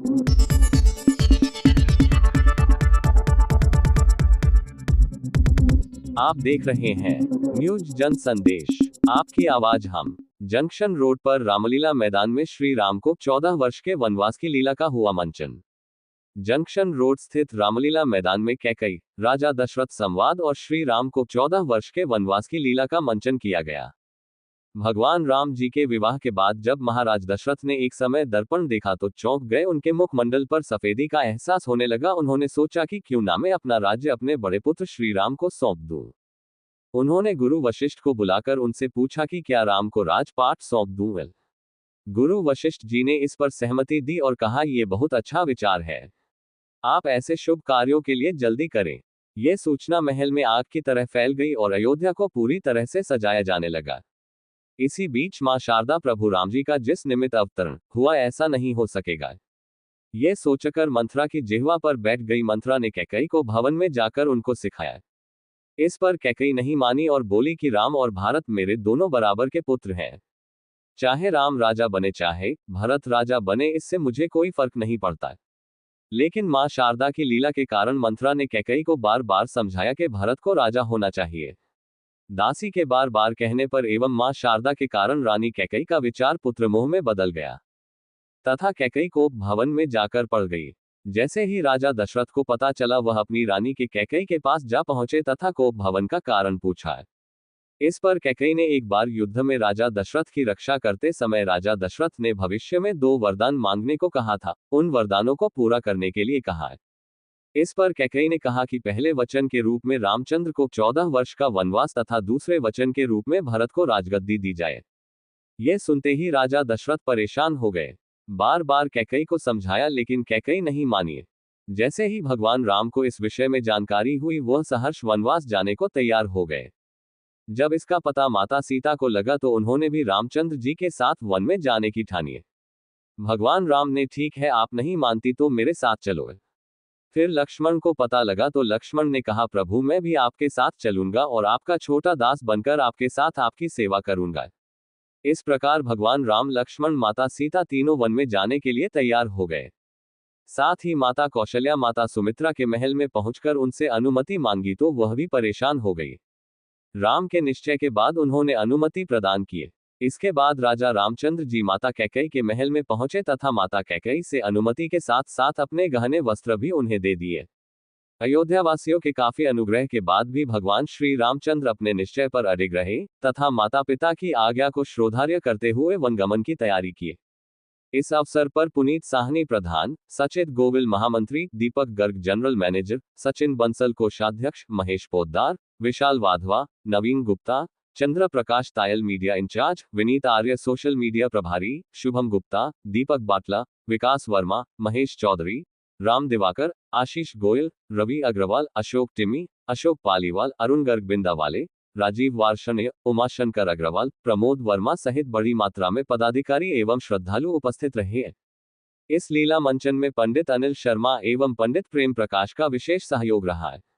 आप देख रहे हैं न्यूज जन संदेश, आपकी आवाज हम। जंक्शन रोड पर रामलीला मैदान में श्री राम को 14 वर्ष के वनवास की लीला का हुआ मंचन। जंक्शन रोड स्थित रामलीला मैदान में कैकेयी, राजा दशरथ संवाद और श्री राम को 14 वर्ष के वनवास की लीला का मंचन किया गया। भगवान राम जी के विवाह के बाद जब महाराज दशरथ ने एक समय दर्पण देखा तो चौंक गए। उनके मुखमंडल पर सफेदी का एहसास होने लगा। उन्होंने सोचा कि क्यों ना मैं अपना राज्य अपने बड़े पुत्र श्री राम को सौंप दूं। उन्होंने गुरु वशिष्ठ को बुलाकर उनसे पूछा कि क्या राम को राजपाट सौंप दूं। गुरु वशिष्ठ जी ने इस पर सहमति दी और कहा, ये बहुत अच्छा विचार है, आप ऐसे शुभ कार्यों के लिए जल्दी करें। यह सूचना महल में आग की तरह फैल गई और अयोध्या को पूरी तरह से सजाया जाने लगा। इसी बीच मां शारदा प्रभु राम जी का जिस निमित्त अवतरण हुआ ऐसा नहीं हो सकेगा, यह सोचकर मंथरा की जिह्वा पर बैठ गई। मंथरा ने कैकेयी को भवन में जाकर उनको सिखाया। इस पर कैकेयी नहीं मानी और बोली कि राम और भरत मेरे दोनों बराबर के पुत्र हैं। चाहे राम राजा बने चाहे भरत राजा बने, इससे मुझे कोई फर्क नहीं पड़ता। लेकिन मां शारदा की लीला के कारण मंथरा ने कैकेयी को बार बार समझाया कि भरत को राजा होना चाहिए। दासी के बार बार कहने पर एवं मां शारदा के कारण रानी कैकेयी का विचार पुत्र मोह में बदल गया तथा कैकेयी को भवन में जाकर पड़ गई। जैसे ही राजा दशरथ को पता चला, वह अपनी रानी के कैकेयी के पास जा पहुंचे तथा कोप भवन का कारण पूछा। इस पर कैकेयी ने एक बार युद्ध में राजा दशरथ की रक्षा करते समय राजा दशरथ ने भविष्य में 2 वरदान मांगने को कहा था, उन वरदानों को पूरा करने के लिए कहा। इस पर कैकेयी ने कहा कि पहले वचन के रूप में रामचंद्र को 14 वर्ष का वनवास तथा दूसरे वचन के रूप में भरत को राजगद्दी दी जाए। यह सुनते ही राजा दशरथ परेशान हो गए। बार बार कैकेयी को समझाया लेकिन कैकेयी नहीं मानी। जैसे ही भगवान राम को इस विषय में जानकारी हुई, वह सहर्ष वनवास जाने को तैयार हो गए। जब इसका पता माता सीता को लगा तो उन्होंने भी रामचंद्र जी के साथ वन में जाने की ठानी। भगवान राम ने, ठीक है, आप नहीं मानती तो मेरे साथ चलो। फिर लक्ष्मण को पता लगा तो लक्ष्मण ने कहा, प्रभु मैं भी आपके साथ चलूंगा और आपका छोटा दास बनकर आपके साथ आपकी सेवा करूंगा। इस प्रकार भगवान राम, लक्ष्मण, माता सीता तीनों वन में जाने के लिए तैयार हो गए। साथ ही माता कौशल्या माता सुमित्रा के महल में पहुंचकर उनसे अनुमति मांगी तो वह भी परेशान हो गई। राम के निश्चय के बाद उन्होंने अनुमति प्रदान किए। इसके बाद राजा रामचंद्र जी माता कैकेयी के महल में पहुंचे तथा माता कैकेयी से अनुमति के साथ साथ अपने गहने वस्त्र भी उन्हें दे दिए। अयोध्या वासियों के काफी अनुग्रह के बाद भी भगवान श्री रामचंद्र अपने निश्चय पर अडिग रहे तथा माता पिता की आज्ञा को श्रोधार्य करते हुए वनगमन की तैयारी की। इस अवसर पर पुनीत साहनी प्रधान, सचेत गोविल महामंत्री, दीपक गर्ग जनरल मैनेजर, सचिन बंसल कोषाध्यक्ष, महेश पोद्दार, विशाल वाधवा, नवीन गुप्ता, चंद्र प्रकाश तायल मीडिया इंचार्ज, विनीत आर्य सोशल मीडिया प्रभारी, शुभम गुप्ता, दीपक बाटला, विकास वर्मा, महेश चौधरी, राम दिवाकर, आशीष गोयल, रवि अग्रवाल, अशोक टिमी, अशोक पालीवाल, अरुण गर्ग बिंदावाले, राजीव वार्षणेय, उमाशंकर अग्रवाल, प्रमोद वर्मा सहित बड़ी मात्रा में पदाधिकारी एवं श्रद्धालु उपस्थित रहे। इस लीला मंचन में पंडित अनिल शर्मा एवं पंडित प्रेम प्रकाश का विशेष सहयोग रहा है।